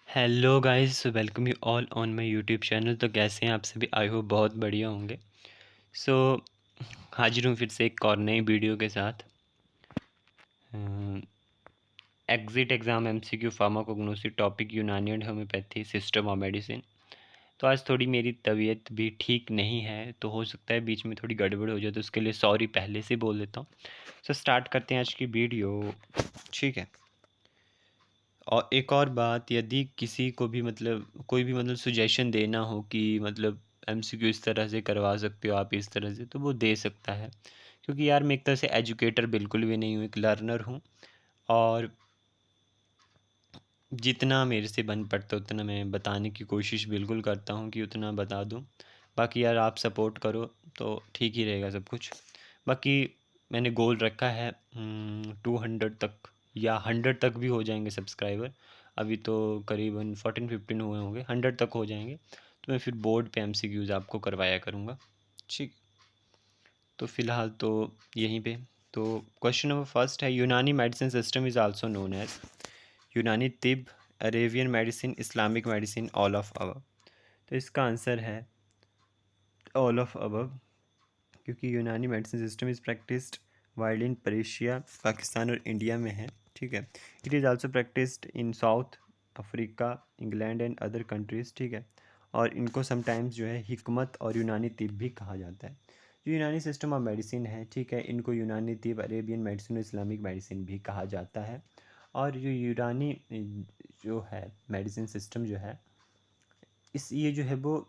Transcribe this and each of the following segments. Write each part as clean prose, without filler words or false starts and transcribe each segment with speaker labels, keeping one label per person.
Speaker 1: Hello guys, welcome you all on my YouTube channel. तो कैसे हैं आप सभी? आई होप बहुत बढ़िया होंगे। सो हाजिर हूँ फिर से एक और नई वीडियो के साथ। Exit exam MCQ pharmacognosy, topic Unani and homeopathy system of medicine. तो आज थोड़ी मेरी तबीयत भी ठीक नहीं है, तो हो सकता है बीच में थोड़ी गड़बड़ हो जाए, तो उसके लिए सॉरी पहले से बोल देता हूँ। सो स्टार्ट करते हैं आज की वीडियो। ठीक है। और एक और बात, यदि किसी को भी कोई भी सुजेशन देना हो कि एमसीक्यू इस तरह से करवा सकते हो आप, इस तरह से, तो वो दे सकता है। क्योंकि यार मैं एक तरह से एजुकेटर बिल्कुल भी नहीं हूँ, एक लर्नर हूँ। और जितना मेरे से बन पड़ता है उतना मैं बताने की कोशिश बिल्कुल करता हूँ कि उतना बता दूँ। बाकी यार आप सपोर्ट करो तो ठीक ही रहेगा सब कुछ। बाकी मैंने गोल रखा है 200 तक या 100 तक भी हो जाएंगे सब्सक्राइबर। अभी तो करीबन 14-15 हुए होंगे, 100 तक हो जाएंगे तो मैं फिर बोर्ड पे एमसीक्यूज़ आपको करवाया करूँगा। ठीक। तो फ़िलहाल तो यहीं पे। तो क्वेश्चन नंबर फर्स्ट है, Unani medicine system is also known as Unani tibb, Arabian medicine, Islamic medicine, all of above. तो इसका आंसर है ऑल ऑफ अबव, क्योंकि Unani medicine system is practised wild in Persia, Pakistan और इंडिया में है। ठीक है। It is also practised in South Africa, England and other countries. ठीक है। और इनको समटाइम्स जो है हिकमत और यूनानी तिब भी कहा जाता है। जो यूनानी सिस्टम ऑफ मेडिसिन है, ठीक है, इनको यूनानी तिब, अरेबियन मेडिसिन और इस्लामिक मेडिसिन भी कहा जाता है। और जो यूनानी जो है मेडिसिन सिस्टम जो है, ये जो है वो,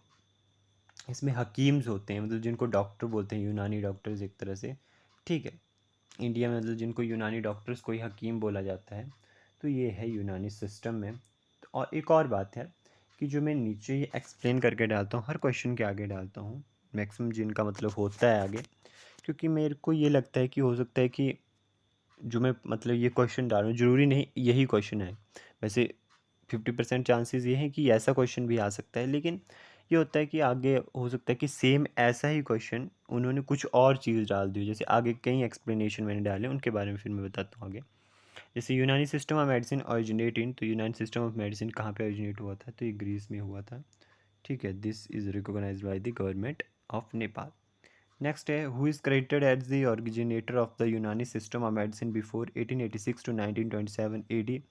Speaker 1: इसमें हकीम्स होते हैं, जिनको डॉक्टर बोलते हैं, यूनानी डॉक्टर्स एक तरह से। ठीक है। इंडिया में जिनको यूनानी डॉक्टर्स को ही हकीम बोला जाता है। तो ये है यूनानी सिस्टम में। और एक और बात है कि जो मैं नीचे ये एक्सप्लेन करके डालता हूँ, हर क्वेश्चन के आगे डालता हूँ, मैक्सिमम जिनका होता है आगे, क्योंकि मेरे को ये लगता है कि हो सकता है कि जो मैं ये क्वेश्चन डाल रहा हूँ, ज़रूरी नहीं यही क्वेश्चन है। वैसे 50% चांसेस ये हैं कि ऐसा क्वेश्चन भी आ सकता है, लेकिन ये होता है कि आगे हो सकता है कि सेम ऐसा ही क्वेश्चन उन्होंने कुछ और चीज़ डाल दी हो। जैसे आगे कई एक्सप्लेनेशन मैंने डाले, उनके बारे में फिर मैं बताता हूँ आगे। जैसे यूनानी सिस्टम ऑफ मेडिसिन ऑरिजिनेट इन, तो यूनानी सिस्टम ऑफ मेडिसिन कहाँ पे ओरिजिनेट हुआ था? तो ये ग्रीस में हुआ था। ठीक है। This is recognised by the government of Nepal. Next है, who is credited as the originator of the Unani system of medicine before 1886 to 1927 AD.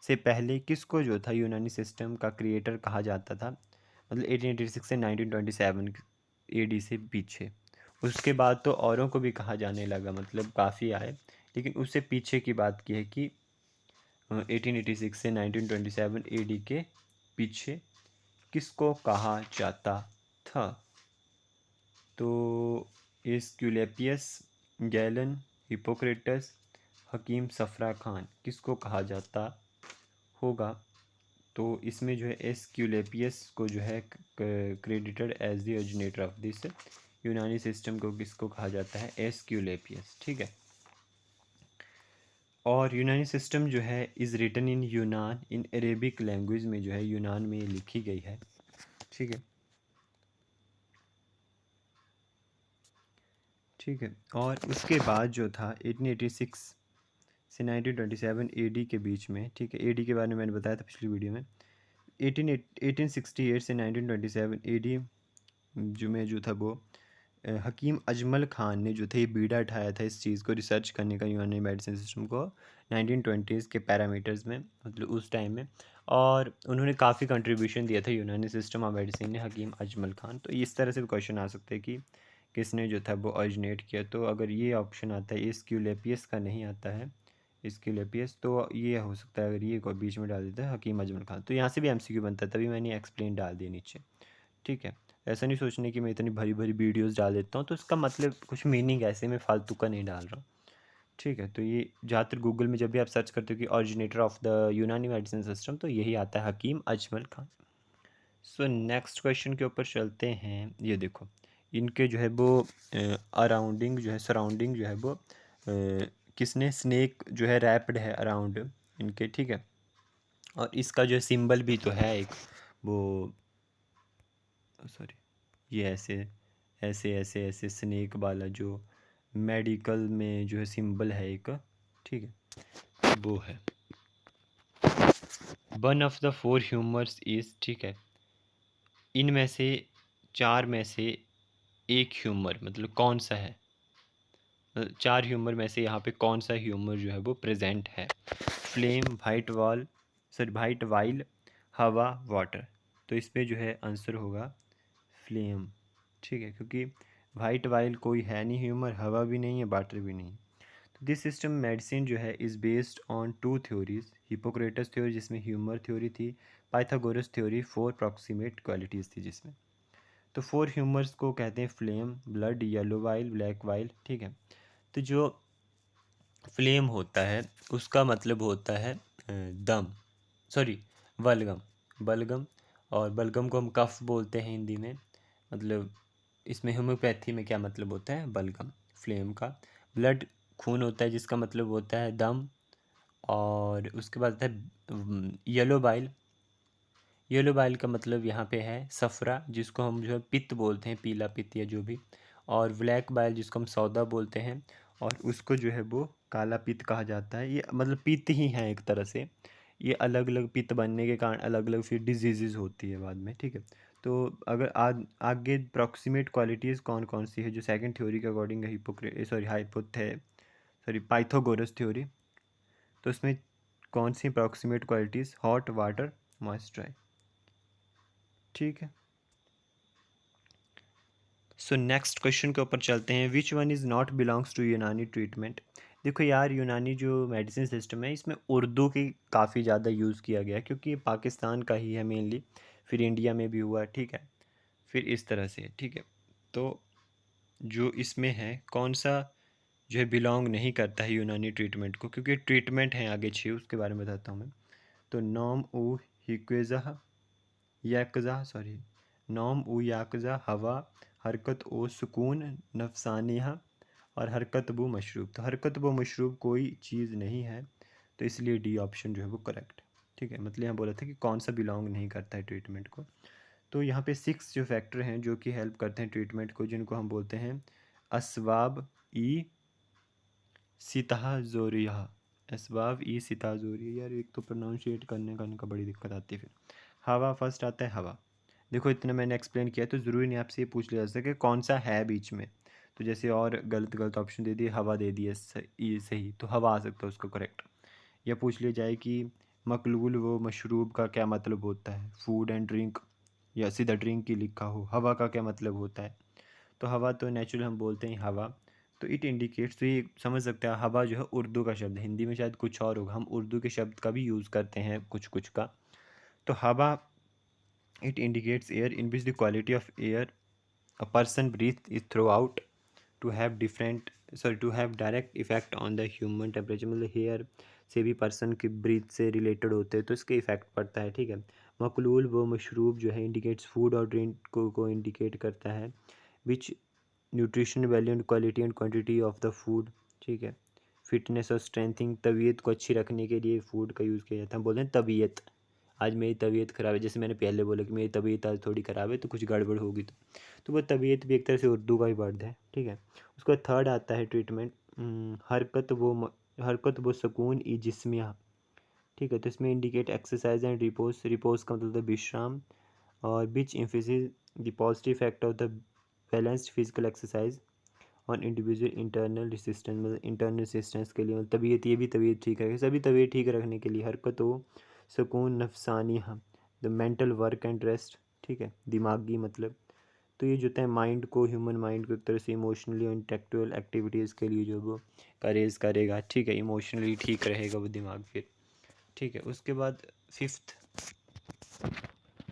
Speaker 1: से पहले किसको जो था यूनानी सिस्टम का क्रिएटर कहा जाता था? 1886 से 1927 एडी से पीछे। उसके बाद तो औरों को भी कहा जाने लगा, काफ़ी आए, लेकिन उससे पीछे की बात की है कि 1886 से 1927 एडी के पीछे किसको कहा जाता था? तो एस्क्यूलेपियस, गैलन, हिपोक्रेटस, हकीम सफरा खान, किसको कहा जाता होगा? तो इसमें जो है एस्क्यूलेपियस को जो है credited as the originator of this Unani system को किसको कहा जाता है? एस्क्यूलेपियस। ठीक है। और यूनानी सिस्टम जो है इज़ रिटन इन यूनान इन अरेबिक लैंग्वेज में, जो है यूनान में लिखी गई है। ठीक है। ठीक है। और उसके बाद जो था 1886 से 1927 एडी के बीच में, ठीक है, एडी के बारे में मैंने बताया था पिछली वीडियो में। 1868 से 1927 एडी जो था वो हकीम अजमल खान ने जो था ये बीड़ा उठाया था इस चीज़ को रिसर्च करने का, यूनानी मेडिसिन सिस्टम को 1920s के पैरामीटर्स में, उस टाइम में। और उन्होंने काफ़ी कंट्रीब्यूशन दिया था यूनानी सिस्टम ऑफ मेडिसिन ने, हकीम अजमल खान। तो इस तरह से भी क्वेश्चन आ सकते हैं कि किसने जो था वो ओरिजिनेट किया। तो अगर ये ऑप्शन आता है, एस्क्यूलेपियस का नहीं आता है, एस्क्यूलेपियस, तो ये हो सकता है अगर ये कोई बीच में डाल देता है हकीम अजमल खान, तो यहाँ से भी एमसीक्यू बनता है, तभी मैंने एक्सप्लेन डाल दिया नीचे। ठीक है। ऐसा नहीं सोचने कि मैं इतनी भरी भरी वीडियोस डाल देता हूँ तो इसका कुछ मीनिंग ऐसे मैं फालतू का नहीं डाल रहा हूँ। ठीक है। तो ये ज़्यादातर गूगल में जब भी आप सर्च करते हो कि originator of the Unani medicine system, तो यही आता है, Hakim Ajmal Khan. So next question के ऊपर चलते हैं। ये देखो, इनके जो है वो अराउंडिंग जो है, सराउंडिंग जो है वो किसने, स्नेक जो है रैप्ड है अराउंड इनके। ठीक है। और इसका जो सिंबल भी तो है एक, वो सॉरी, ये ऐसे ऐसे ऐसे ऐसे स्नेक वाला जो मेडिकल में जो है सिंबल है एक। ठीक है। वो है। One of the four humours is, ठीक है, इनमें से चार में से एक ह्यूमर मतलब कौन सा है, चार ह्यूमर में से यहाँ पे कौन सा ह्यूमर जो है वो प्रेजेंट है। Flame, white wall, sorry white while, हवा, वाटर। तो इस पे जो है आंसर होगा फ्लेम, ठीक है, क्योंकि वाइट वाइल कोई है नहीं ह्यूमर, हवा भी नहीं है, वाटर भी नहीं। तो दिस सिस्टम मेडिसिन जो है is based on two theories, Hippocrates theory जिसमें ह्यूमर थ्योरी थी, Pythagoras theory four proximate qualities थी जिसमें। तो फोर ह्यूमर्स को कहते हैं phlegm, blood, yellow bile, black bile, ठीक है। तो जो फ्लेम होता है उसका मतलब होता है दम, सॉरी बलगम, बलगम। और बलगम को हम कफ बोलते हैं हिंदी में, मतलब इसमें होम्योपैथी में क्या मतलब होता है, बलगम। फ्लेम का ब्लड खून होता है जिसका मतलब होता है दम। और उसके बाद आता है येलो बाइल, येलो बाइल का मतलब यहाँ पे है सफ़रा, जिसको हम जो है पित्त बोलते हैं, पीला पित्त या जो भी। और ब्लैक बाइल जिसको हम सौदा बोलते हैं, और उसको जो है वो काला पित्त कहा जाता है। ये मतलब पित्त ही हैं एक तरह से, ये अलग अलग पित्त बनने के कारण अलग अलग फिर डिजीज़ होती है बाद में, ठीक है। तो अगर आगे प्रॉक्सिमेट क्वालिटीज़ कौन कौन सी है जो सेकंड थ्योरी के अकॉर्डिंग सॉरी पाइथागोरस थ्योरी, तो उसमें कौन सी proximate qualities, hot, water, moisture, ठीक है। सो नेक्स्ट क्वेश्चन के ऊपर चलते हैं। Which one is not belongs to Unani treatment. देखो यार, यूनानी जो मेडिसिन सिस्टम है इसमें उर्दू की काफ़ी ज़्यादा यूज़ किया गया है, क्योंकि ये पाकिस्तान का ही है मेनली, फिर इंडिया में भी हुआ है, ठीक है, फिर इस तरह से, ठीक है। तो जो इसमें है कौन सा जो है बिलोंग नहीं करता है यूनानी ट्रीटमेंट को, क्योंकि ट्रीटमेंट हैं आगे 6, उसके बारे में बताता हूँ मैं। तो नॉम उ हिक्वेज़ा याकज़ा, सॉरी नौम उ याकज़ा, हवा, हरकत ओ सुकून, नफसानिया, और हरकत बु मशरूब। तो हरकत बु मशरूब कोई चीज़ नहीं है, तो इसलिए डी ऑप्शन जो है वो करेक्ट, ठीक है। मतलब यहाँ बोला था कि कौन सा बिलोंग नहीं करता है ट्रीटमेंट को। तो यहाँ पे 6 जो फैक्टर हैं जो कि हेल्प करते हैं ट्रीटमेंट को, जिनको हम बोलते हैं असबाब ई सिताह जोरिया, असबाब ई सिताह जोरिया। यार एक तो प्रोनाउंशिएट करने का इनका बड़ी दिक्कत आती है। फिर हवा फर्स्ट आता है, हवा। देखो इतना मैंने एक्सप्लेन किया, तो ज़रूरी नहीं आपसे ये पूछ लिया जा सके कौन सा है बीच में, तो जैसे और गलत गलत ऑप्शन दे दिए, हवा दे दिए सही सही, तो हवा आ सकता है उसको करेक्ट। या पूछ लिया जाए कि मकलूल व मशरूब का क्या मतलब होता है, फूड एंड ड्रिंक, या सीधा ड्रिंक ही लिखा हो, हवा का क्या मतलब होता है, तो हवा तो नेचुरल हम बोलते हैं हवा। तो इट इंडिकेट्स, तो ये समझ सकते हैं हवा जो है उर्दू का शब्द है, हिंदी में शायद कुछ और होगा, हम उर्दू के शब्द का भी यूज़ करते हैं कुछ कुछ का। तो हवा, it indicates air in which the quality of air a person breathes is throughout to have different, sorry to have direct effect on the human temperature। मतलब हेयर से भी पर्सन की ब्रीथ से रिलेटेड होते हैं तो इसके इफेक्ट पड़ता है, ठीक है। मकलूल व मशरूब जो है इंडिकेट्स फूड और ड्रिंक को इंडिकेट करता है, which nutrition value and quality and quantity of the food, ठीक है। फिटनेस और स्ट्रेंथिंग, तबीयत को अच्छी रखने के लिए फूड का यूज़ किया जाता है। हम बोलते हैं तबीयत, आज मेरी तबीयत ख़राब है, जैसे मैंने पहले बोला कि मेरी तबीयत आज थोड़ी ख़राब है तो कुछ गड़बड़ होगी, तो वो तबीयत भी एक तरह से उर्दू का ही वर्ड है, ठीक है। उसके बाद थर्ड आता है ट्रीटमेंट, हरकत वो सुकून ई जिस्मिया, ठीक है। तो इसमें indicate exercise and repose, repose का मतलब विश्राम, और which emphasis the positive effect of the balanced physical exercise on individual internal resistance, मतलब इंटरनल रेसिस्टेंस के लिए, मतलब तबीयत, ये भी तबीयत ठीक रखे, सभी तबीयत ठीक रखने के लिए हरकत हो सुकून नफसानी, हाँ the mental work and rest, ठीक है, दिमागी मतलब। तो ये जो है माइंड को, ह्यूमन माइंड को एक तरह से इमोशनली और इंटेलेक्चुअल एक्टिविटीज़ के लिए जो वो करेज करेगा, ठीक है, इमोशनली ठीक रहेगा वो दिमाग फिर, ठीक है। उसके बाद फिफ्थ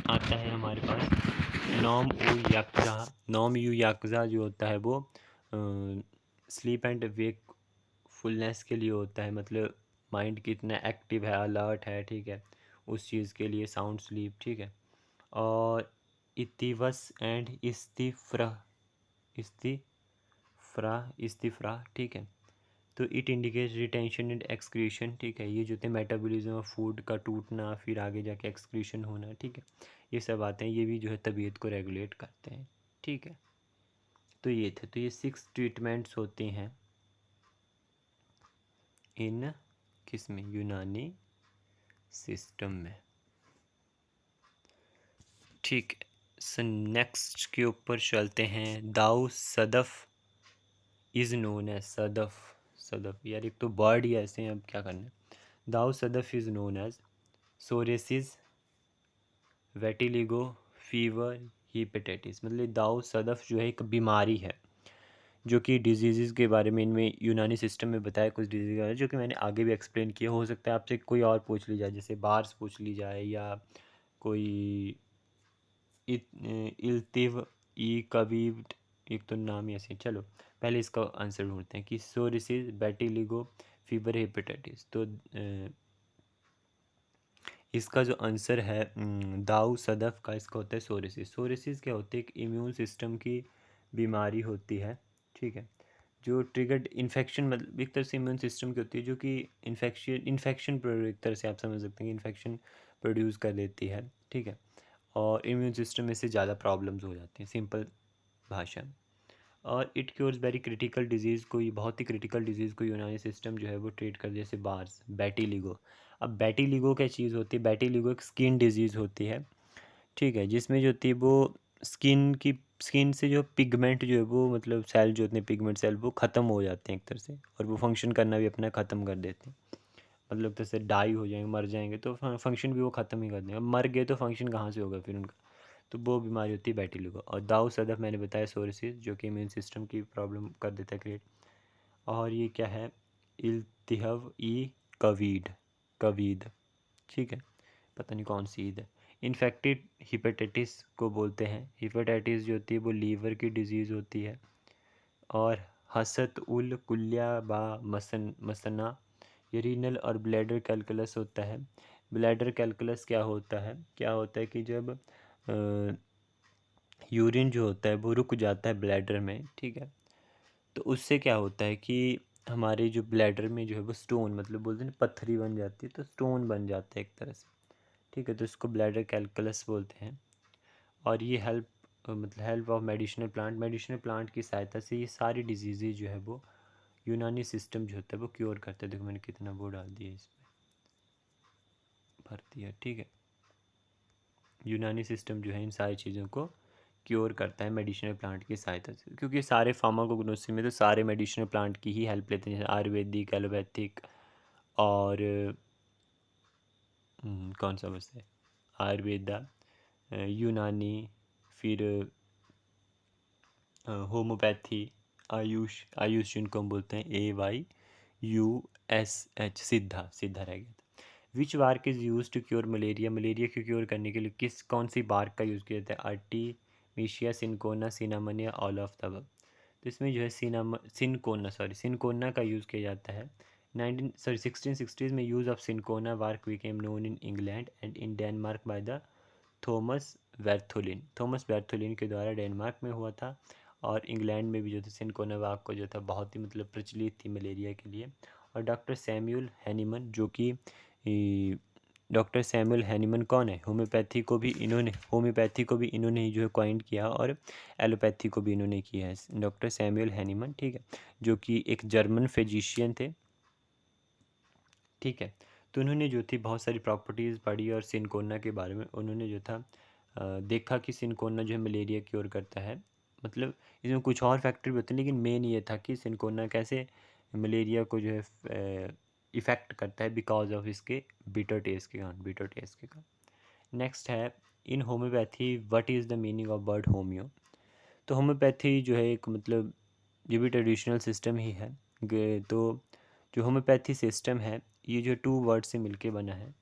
Speaker 1: आता है हमारे पास नॉम उ याकजा। नॉम यू याकजा जो होता है वो स्लीप एंड वेक फुलनेस के लिए होता है, मतलब माइंड कितना एक्टिव है, अलर्ट है, ठीक है, उस चीज़ के लिए साउंड स्लीप, ठीक है। और इतिवस एंड इस्तिफ्रा, ठीक है। तो it indicates retention and excretion, ठीक है, ये जो थे मेटाबॉलिज्म ऑफ फूड का टूटना, फिर आगे जाके एक्सक्रीशन होना, ठीक है, ये सब आते हैं, ये भी जो है तबीयत को रेगुलेट करते हैं, ठीक है। तो ये थे, तो ये 6 ट्रीटमेंट्स होते हैं इन किस में, यूनानी सिस्टम में। ठीक है, सो नेक्स्ट के ऊपर चलते हैं। दाऊ Sadaf is known as Sadaf. Sadaf यार, एक तो बर्ड ही ऐसे हैं, अब क्या करना है। Dau Sadaf is known as psoriasis, vitiligo, fever, hepatitis. मतलब दाऊ सदफ जो है एक बीमारी है जो कि डिजीज़ के बारे में इनमें यूनानी सिस्टम में बताया कुछ डिजीज़ है जो कि मैंने आगे भी एक्सप्लेन किया। हो सकता है आपसे कोई और पूछ ली जाए, जैसे बार्स पूछ ली जाए या कोई इल्तिव ई कबीब। एक तो नाम ही ऐसे। चलो पहले इसका आंसर ढूंढते हैं कि सोरिसिस, बेटिलिगो, फीवर, हेपेटाइटिस। तो इसका जो आंसर है दाऊ सदफ का, इसका होता है सोरिसिस। सोरिसिस क्या होती है? एक इम्यून सिस्टम की बीमारी होती है, ठीक है, जो ट्रिगर्ड इन्फेक्शन, मतलब एक तरह से इम्यून सिस्टम की होती है जो कि इन्फेक्शन एक तरह से आप समझ सकते हैं कि इन्फेक्शन प्रोड्यूस कर देती है, ठीक है, और इम्यून सिस्टम में से ज़्यादा प्रॉब्लम्स हो जाती हैं, सिंपल भाषा में। और it cures very critical disease, कोई बहुत ही क्रिटिकल डिजीज़ को यूनानी सिस्टम जो है वो ट्रीट कर, जैसे बार्स, बैटिलिगो। अब बैटिलिगो क्या चीज़ होती है? बैटिलिगो एक स्किन डिजीज़ होती है, ठीक है, जिसमें जो होती है वो स्किन से जो पिगमेंट जो है वो, मतलब सेल जो होते हैं, पिगमेंट सेल, वो ख़त्म हो जाते हैं एक तरह से, और वो फंक्शन करना भी अपना ख़त्म कर देते हैं। मतलब जैसे डाई हो जाएंगे, मर जाएंगे, तो फंक्शन भी वो ख़त्म ही कर देंगे। अब मर गए तो फंक्शन कहाँ से होगा फिर उनका? तो वो बीमारी होती है बैटिलिगो। और दाऊ सदफ मैंने बताया सोरिसिस, जो कि इम्यून सिस्टम की प्रॉब्लम कर देता है क्रिएट। और ये क्या है? इल्तिहव ई कवीड, कवीद, ठीक है, पता नहीं कौन सी ईद है। इन्फेक्टेड हिपेटाइटिस को बोलते हैं। हिपेटाइटिस जो होती है वो लीवर की डिजीज़ होती है। और हसत उल कुल्या बा मसना, ये रीनल और ब्लैडर कैलकुलस होता है। ब्लैडर कैलकुलस क्या होता है कि जब यूरिन जो होता है वो रुक जाता है ब्लैडर में, ठीक है, तो उससे क्या होता है कि हमारे जो ब्लैडर में जो है वो स्टोन, मतलब बोलते हैं ना, पत्थरी बन जाती है, तो स्टोन बन जाता है एक तरह से, ठीक है, तो इसको ब्लैडर कैलकुलस बोलते हैं। और ये मतलब हेल्प ऑफ मेडिसिनल प्लांट की सहायता से ये सारी डिजीज़ेज जो है वो यूनानी सिस्टम जो होता है वो क्योर करता है। देखो मैंने कितना वो डाल दिया इसमें, भर दिया, ठीक है। यूनानी सिस्टम जो है इन सारी चीज़ों को क्योर करता है मेडिसिनल प्लांट की सहायता से, क्योंकि सारे फार्माकोग्नोसी में तो सारे मेडिसिनल प्लांट की ही हेल्प लेते हैं, जैसे आयुर्वेदिक, एलोपैथिक और कौन सा बस है, आयुर्वेदा, यूनानी, फिर होम्योपैथी, आयुष जिनको हम बोलते हैं AYUSH, सीधा रह गया था। Which bark is use to cure malaria, malaria को क्योर करने के लिए कौन सी बार्क का यूज़ किया जाता है? आर्टिमिशिया, सिनकोना, सिनामन या ऑल ऑफ द अबव। तो इसमें जो है सिनकोना का यूज़ किया जाता है। 1660s में use of cinchona bark became known in England and in Denmark by the Thomas Bartholin के द्वारा डेनमार्क में हुआ था। और इंग्लैंड में भी जो था सिनकोना वाक को जो था बहुत ही मतलब प्रचलित थी मलेरिया के लिए। और डॉक्टर सैमुअल हैनीमन, जो कि डॉक्टर सैमुअल हैनीमन कौन है? होम्योपैथी को भी इन्होंने ही जो है कॉइन किया, और एलोपैथी को भी इन्होंने किया है, डॉक्टर सैमुअल हैनीमन, ठीक है, जो कि एक जर्मन फिजिशियन थे, ठीक है। तो उन्होंने जो थी बहुत सारी प्रॉपर्टीज़ पढ़ी, और सिनकोना के बारे में उन्होंने जो था देखा कि सिनकोना जो है मलेरिया क्योर करता है। मतलब इसमें कुछ और फैक्टर भी होते हैं, लेकिन मेन ये था कि सिनकोना कैसे मलेरिया को जो है इफ़ेक्ट करता है, बिकॉज ऑफ इसके बिटर टेस्ट के कारण। नेक्स्ट है, in homeopathy what is the meaning of word homeo. तो होम्योपैथी जो है एक, मतलब ये भी ट्रेडिशनल सिस्टम ही है। तो जो होम्योपैथी सिस्टम है ये जो 2 वर्ड से मिलके बना है।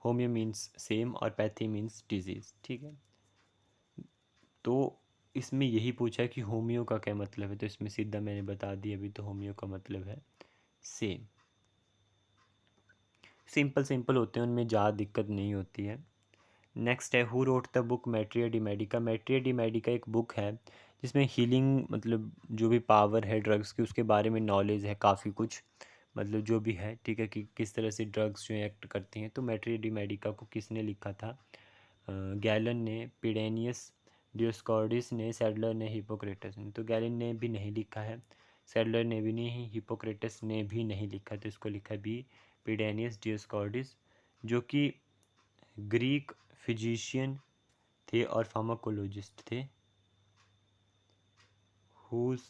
Speaker 1: होम्यो मीन्स सेम और पैथी मीन्स डिजीज़, ठीक है। तो इसमें यही पूछा है कि होम्यो का क्या मतलब है, तो इसमें सीधा मैंने बता दिया अभी, तो होम्यो का मतलब है सेम। सिंपल होते हैं, उनमें ज़्यादा दिक्कत नहीं होती है। नेक्स्ट है, who wrote the book materia de medica. Materia de medica एक बुक है जिसमें हीलिंग, मतलब जो भी पावर है ड्रग्स की, उसके बारे में नॉलेज है काफ़ी कुछ, मतलब जो भी है, ठीक है, कि किस तरह से ड्रग्स जो एक्ट करती हैं। तो मैट्रिया डी मेडिका को किसने लिखा था? गैलन ने, पिडेनियस, डियोस्कॉर्डिस ने, सैडलर ने, हिपोक्रेटस ने। तो गैलन ने भी नहीं लिखा है, सैडलर ने भी नहीं, हिपोक्रेटस ने भी नहीं लिखा, तो इसको लिखा है बी, पिडेनियस, डियोस्कॉर्डिस, जो कि ग्रीक फिजिशियन थे और फार्माकोलॉजिस्ट थे, whose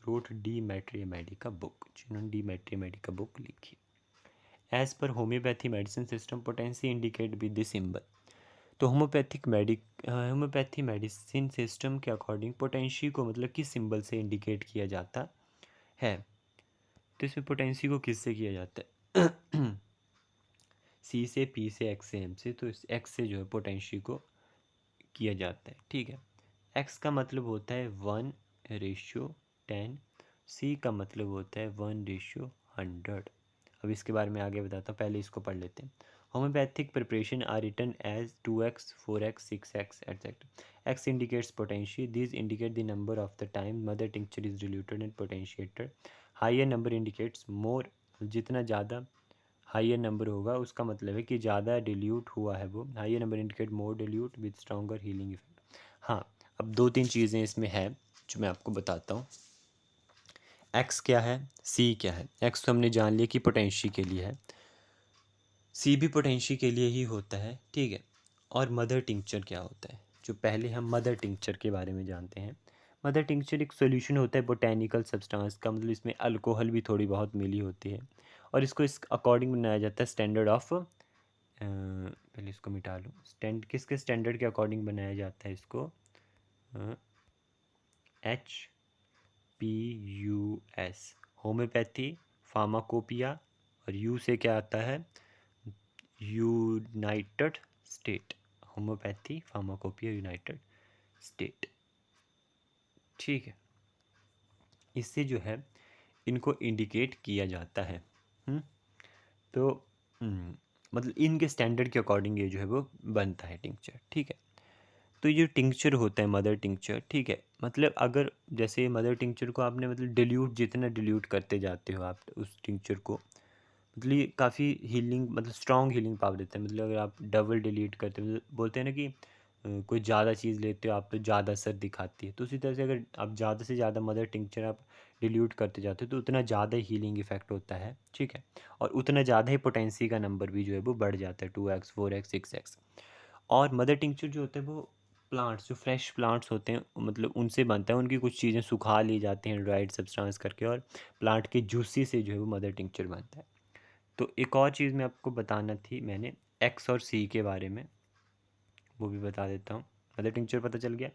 Speaker 1: wrote the materia medica book, जिन्होंने डी मैट्री मेडिका बुक लिखी। एज पर homeopathy medicine system potency indicate with this symbol. तो होम्योपैथी मेडिसिन सिस्टम के अकॉर्डिंग पोटेंसी को मतलब किस सिंबल से इंडिकेट किया जाता है। तो इसमें पोटेंसी को किससे किया जाता है सी से, पी से, एक्स से, एम से। तो इस एक्स से जो है पोटेंसी को किया जाता है, ठीक है। एक्स का मतलब होता है 1:10, सी का मतलब होता है 1:100। अब इसके बारे में आगे बताता हूँ, पहले इसको पढ़ लेते हैं। Homeopathic preparation are written as 2x, 4x, 6x etcetera. X indicates potential, this indicate the number of the time mother tincture is diluted and potentiated. Higher number indicates more, जितना ज़्यादा हाइयर नंबर होगा उसका मतलब है कि ज़्यादा dilute हुआ है वो। Higher number indicate more dilute with stronger healing effect. हाँ, अब 2-3 चीज़ें इसमें है जो मैं आपको बताता हूँ। एक्स क्या है, सी क्या है। एक्स तो हमने जान लिया कि पोटेंशी के लिए है, सी भी पोटेंशी के लिए ही होता है, ठीक है। और मदर टिंक्चर क्या होता है, जो पहले हम मदर टिंक्चर के बारे में जानते हैं। मदर टिंक्चर एक सॉल्यूशन होता है बोटेनिकल सब्सटेंस का, मतलब इसमें अल्कोहल भी थोड़ी बहुत मिली होती है और इसको इस अकॉर्डिंग बनाया जाता है स्टैंडर्ड ऑफ पहले इसको मिटा लूँ। किसके स्टैंडर्ड के अकॉर्डिंग बनाया जाता है इसको, HPUS, होम्योपैथी, फार्माकोपिया, और यू से क्या आता है, United state. Homeopathy, pharmacopoeia, United state, ठीक है। इससे जो है इनको इंडिकेट किया जाता है। तो मतलब इनके स्टैंडर्ड के अकॉर्डिंग ये जो है वो बनता है टिंक्चर, ठीक है। तो ये टिंक्चर होता है मदर टिंक्चर, ठीक है। मतलब अगर जैसे मदर टिंक्चर को आपने मतलब डिल्यूट, जितना डिल्यूट करते जाते हो आप उस टिंक्चर को, मतलब ये काफ़ी हीलिंग, मतलब स्ट्रॉन्ग हीलिंग पावर देता है। मतलब अगर आप डबल डिलीट करते हो, बोलते हैं ना कि कोई ज़्यादा चीज़ लेते हो आप तो ज़्यादा असर दिखाती है, तो उसी तरह से अगर आप ज़्यादा से ज़्यादा मदर टिंक्चर आप डिल्यूट करते जाते हो तो उतना ज़्यादा हीलिंग इफेक्ट होता है, ठीक है। और उतना ज़्यादा ही पोटेंसी का नंबर भी जो है वो बढ़ जाता है, 2x, 4x, 6x। और मदर टिंक्चर जो होता है वो प्लांट्स, जो फ्रेश प्लांट्स होते हैं मतलब उनसे बनता है। उनकी कुछ चीज़ें सुखा ली जाती हैं ड्राइड सब्सटेंस करके, और प्लांट के जूसी से जो है वो मदर टिंक्चर बनता है। तो एक और चीज़ मैं आपको बताना थी मैंने, एक्स और सी के बारे में, वो भी बता देता हूँ। मदर टिंक्चर पता चल गया,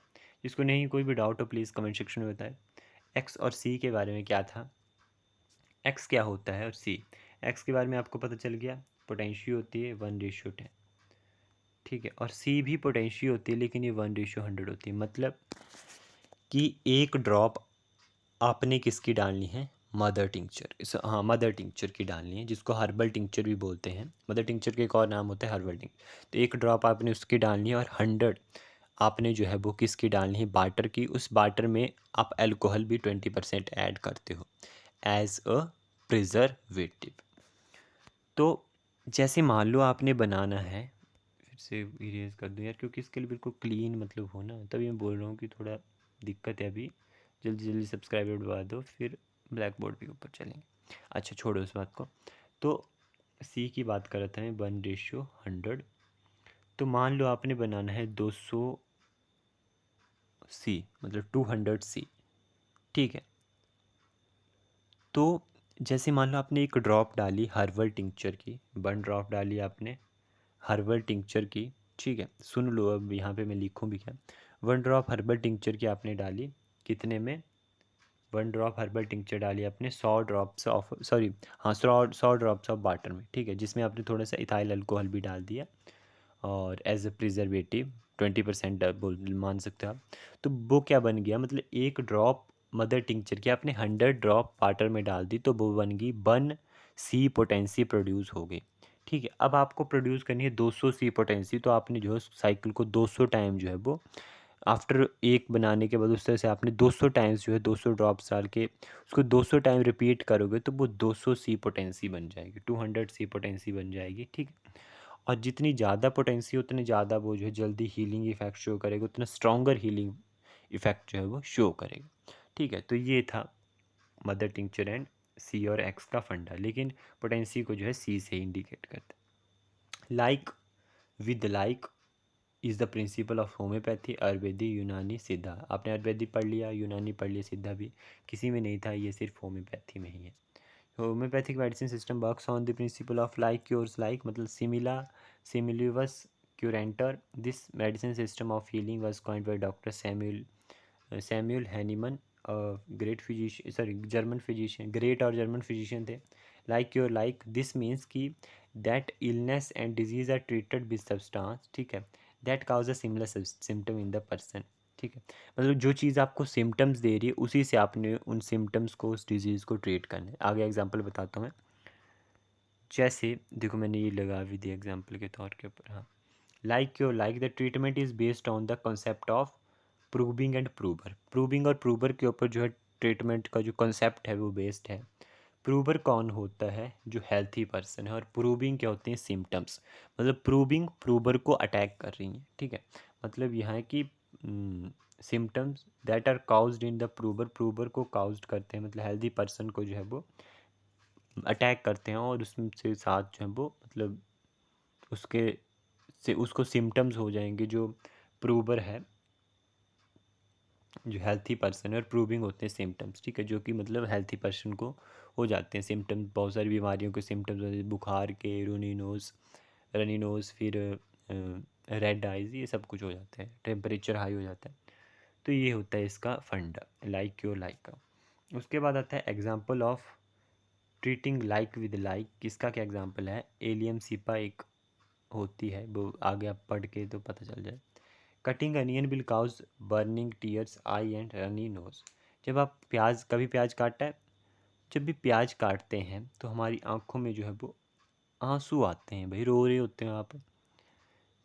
Speaker 1: जिसको नहीं कोई भी डाउट हो प्लीज़ कमेंट सेक्शन में बताएं। एक्स और सी के बारे में क्या था, एक्स क्या होता है और सी। एक्स के बारे में आपको पता चल गया, पोटेंशियल होती है 1:10, ठीक है। और सी भी पोटेंशियल होती है लेकिन ये 1:100 होती है। मतलब कि एक ड्रॉप आपने किसकी डालनी है, मदर टिंक्चर, इस हाँ मदर टिंक्चर की डालनी है, जिसको हर्बल टिंक्चर भी बोलते हैं। मदर टिंक्चर के एक और नाम होता है हर्बल टिंक्चर। तो एक ड्रॉप आपने उसकी डालनी है और 100 आपने जो है वो किसकी डालनी है, बाटर की। उस बाटर में आप अल्कोहल भी 20% ऐड करते हो एज अ प्रिजर्वेटिव। तो जैसे मान लो आपने बनाना है, फिर से इरेज कर दूँ यार क्योंकि इसके लिए बिल्कुल क्लीन मतलब हो ना, तभी मैं बोल रहा हूँ कि थोड़ा दिक्कत है अभी। जल्दी जल्दी सब्सक्राइबर दबा दो, फिर ब्लैक बोर्ड के ऊपर चलेंगे। अच्छा छोड़ो इस बात को। तो सी की बात कर रहा था मैं, 1:100। तो मान लो आपने बनाना है 200 सी, मतलब 200 सी, ठीक है। तो जैसे मान लो आपने एक ड्रॉप डाली हर्बल टिंक्चर की, 1 ड्रॉप डाली आपने हर्बल टिंक्चर की, ठीक है। सुन लो अब यहाँ पे मैं लिखूँ भी क्या, 1 ड्रॉप हर्बल टिंक्चर की आपने डाली, कितने में, 1 ड्रॉप हर्बल टिंक्चर डाली आपने 100 ड्रॉप्स ऑफ, सॉरी हाँ 100 ड्रॉप्स ऑफ वाटर में, ठीक है। जिसमें आपने थोड़ा सा इथाइल अल्कोहल भी डाल दिया और एज ए प्रिजर्वेटिव 20% बोल मान सकते हो आप। तो वो क्या बन गया, मतलब एक ड्रॉप मदर टिंक्चर की आपने 100 ड्रॉप वाटर में डाल दी तो वो बन गई 1 सी पोटेंसी प्रोड्यूस हो गई, ठीक है। अब आपको प्रोड्यूस करनी है 200 सी पोटेंसी, तो आपने जो है साइकिल को 200 टाइम जो है वो आफ्टर एक बनाने के बाद उस तरह से आपने 200 टाइम्स जो है 200 ड्रॉप्स डाल के उसको 200 टाइम रिपीट करोगे तो वो 200 सी पोटेंसी बन जाएगी, 200 सी पोटेंसी बन जाएगी, ठीक है। और जितनी ज़्यादा पोटेंसी उतनी ज़्यादा वो जो है जल्दी हीलिंग इफेक्ट शो करेगा, उतना स्ट्रॉन्गर हीलिंग इफेक्ट जो है वो शो करेगा, ठीक है। तो ये था मदर टिंक्चर एंड सी और एक्स का फंडा, लेकिन पोटेंसी को जो है सी से इंडिकेट करता है। Like with like is the principle of homeopathy, Ayurvedic, यूनानी, सिद्धा। आपने आयुर्वेदिक पढ़ लिया, यूनानी पढ़ लिया, सिद्धा भी किसी में नहीं था, ये सिर्फ होम्योपैथी में ही है। Homeopathic medicine system works on the principle of like cures like, मतलब सिमिला सिमिलिवस क्यूरेंटर। This medicine system of healing was coined by doctor Samuel Hahnemann, great physician, sorry German physician, great और जर्मन फिजिशियन थे। Like your like this means कि that illness and disease are treated with substance, ठीक है, that cause a similar symptom in the person, ठीक है। मतलब जो चीज़ आपको सिम्टम्स दे रही है उसी से आपने उन सिम्टम्स को, उस डिजीज़ को ट्रीट करना है। आगे एग्जांपल बताता हूँ मैं। जैसे देखो मैंने ये लगा भी दिया एग्जांपल के तौर के ऊपर। हाँ, like your like the treatment is based on the concept of proving and prover. Proving और प्रूवर के ऊपर जो है ट्रीटमेंट का जो कॉन्सेप्ट है वो बेस्ड है। प्रूवर कौन होता है? जो हेल्थी पर्सन है। और प्रूविंग क्या होते हैं? सिम्टम्स। मतलब प्रूविंग प्रूवर को अटैक कर रही हैं, ठीक है। मतलब यहाँ है कि symptoms that are caused in the prover, prover को काउज्ड करते हैं, मतलब हेल्थी पर्सन को जो है वो अटैक करते हैं, और उसमें से साथ जो है वो मतलब उसके से उसको सिम्टम्स हो जाएंगे। जो प्रूवर है, जो हेल्थी पर्सन है, और प्रूविंग होते हैं सिम्टम्स, ठीक है, जो कि मतलब हेल्थी पर्सन को हो जाते हैं सिम्टम्स। बहुत सारी बीमारियों के सिम्टम्स होते हैं, बुखार के, रनी नोज, फिर रेड आइज, ये सब कुछ हो जाता है, टेम्परेचर हाई हो जाता है। तो ये होता है इसका फंडा, लाइक योर लाइक का। उसके बाद आता है example of treating like with like. किसका क्या एग्जाम्पल है? एलियम सिपा एक होती है, वो आगे आप पढ़ के तो पता चल जाए। Cutting onion will cause burning tears eye and runny nose. जब आप प्याज, कभी प्याज काटा है? जब भी प्याज काटते हैं तो हमारी आंखों में जो है वो आंसू आते हैं, भाई रो रहे होते हैं आप।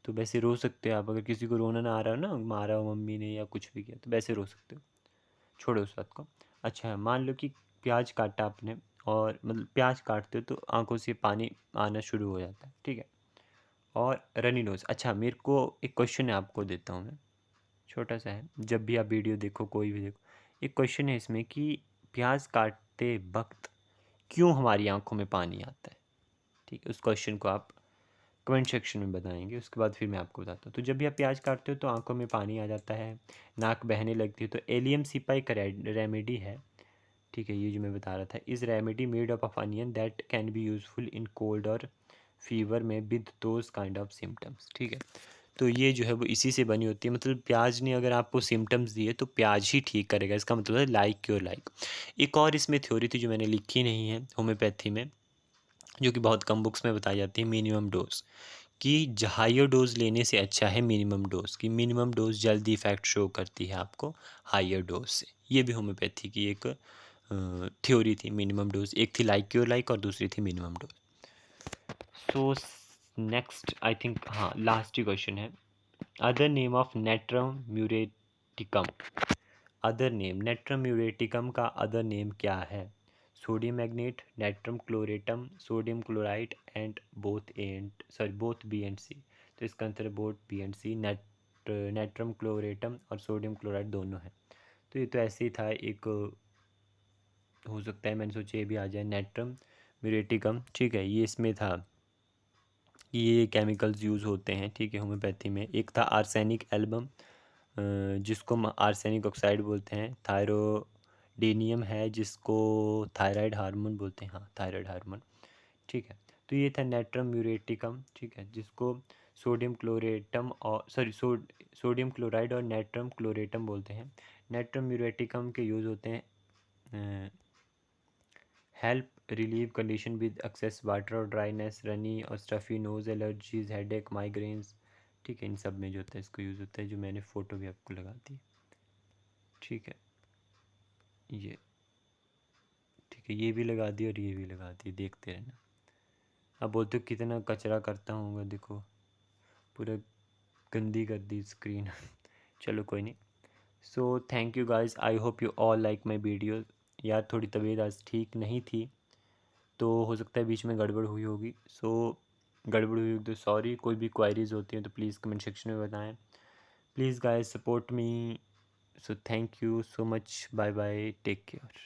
Speaker 1: तो वैसे रो सकते हो आप, अगर किसी को रोना ना आ रहा हो ना, मारा हो मम्मी ने या कुछ भी किया, तो वैसे रो सकते हो। छोड़ो उस बात को। अच्छा, मान लो कि प्याज काटा आपने, और मतलब प्याज काटते हो तो आंखों से पानी आना शुरू हो जाता है, ठीक है, और रनी नोज। अच्छा, मेरे को एक क्वेश्चन है, आपको देता हूँ मैं, छोटा सा है। जब भी आप वीडियो देखो, कोई भी देखो, एक क्वेश्चन है इसमें कि प्याज काटते वक्त क्यों हमारी आंखों में पानी आता है? ठीक है, उस क्वेश्चन को आप कमेंट सेक्शन में बताएंगे, उसके बाद फिर मैं आपको बताता हूँ। तो जब भी आप प्याज काटते हो तो आंखों में पानी आ जाता है, नाक बहने लगती है। तो एलियम सिपा एक रेमेडी है, ठीक है, ये जो मैं बता रहा था। इस remedy made up of onion that can be useful in cold और फीवर में with those kind of symptoms, ठीक है। तो ये जो है वो इसी से बनी होती है। मतलब प्याज ने अगर आपको सिम्टम्स दिए तो प्याज ही ठीक करेगा, इसका मतलब है लाइक योर लाइक। एक और इसमें थ्योरी थी जो मैंने लिखी नहीं है होम्योपैथी में, जो कि बहुत कम बुक्स में बताई जाती है, मिनिमम डोज। कि हाइयर डोज लेने से अच्छा है मिनिमम डोज, कि मिनिमम डोज जल्दी इफेक्ट शो करती है आपको हाइयर डोज से। ये भी होम्योपैथी की एक थ्योरी थी। मिनिमम डोज एक थी लाइक योर लाइक, और दूसरी थी minimum dose. So next I think, हाँ, लास्ट ही क्वेश्चन है। Other name of natrum muriaticum. Other name, natrum muriaticum का अदर नेम क्या है? Sodium magnet, natrum chloratum, sodium chloride, and both B and C. तो इसका आंसर है both B and C, natrum chloratum और sodium chloride दोनों हैं। तो ये तो ऐसे ही था एक, हो सकता है मैंने सोचा ये भी आ जाए, नेट्रम म्यूरेटिकम, ठीक है, ये इसमें था। ये केमिकल्स यूज़ होते हैं, ठीक है, होम्योपैथी में। एक था आर्सेनिक एल्बम, जिसको हम आर्सेनिक ऑक्साइड बोलते हैं। थायरोडेनियम है, जिसको थायराइड हार्मोन बोलते हैं, हाँ, थायराइड हार्मोन, ठीक है। तो ये था नेट्रम म्यूरेटिकम, ठीक है, जिसको सोडियम क्लोरेटम और सोडियम क्लोराइड और नेट्रम क्लोरेटम बोलते हैं। नेट्रम म्यूरेटिकम के यूज़ होते हैं help relieve condition with excess water और ड्राइनेस, रनी और stuffy nose, allergies, headache, migraines, ठीक है, इन सब में जो होता है इसको यूज़ होता है, जो मैंने फ़ोटो भी आपको लगा दी, ठीक है, ये, ठीक है, ये भी लगा दी और ये भी लगा दी, देखते रहना। अब बोलते हो कितना कचरा करता हूँ, देखो पूरा गंदी कर दी स्क्रीन। चलो कोई नहीं। सो thank you guys, I hope you all like my video. यार थोड़ी तबीयत आज ठीक नहीं थी, तो हो सकता है बीच में गड़बड़ हुई होगी। सो गड़बड़ हुई होगी तो सॉरी। कोई भी क्वायरीज़ होती हैं तो प्लीज़ कमेंट सेक्शन में बताएं। Please guys support me. So thank you so much, bye bye, take care.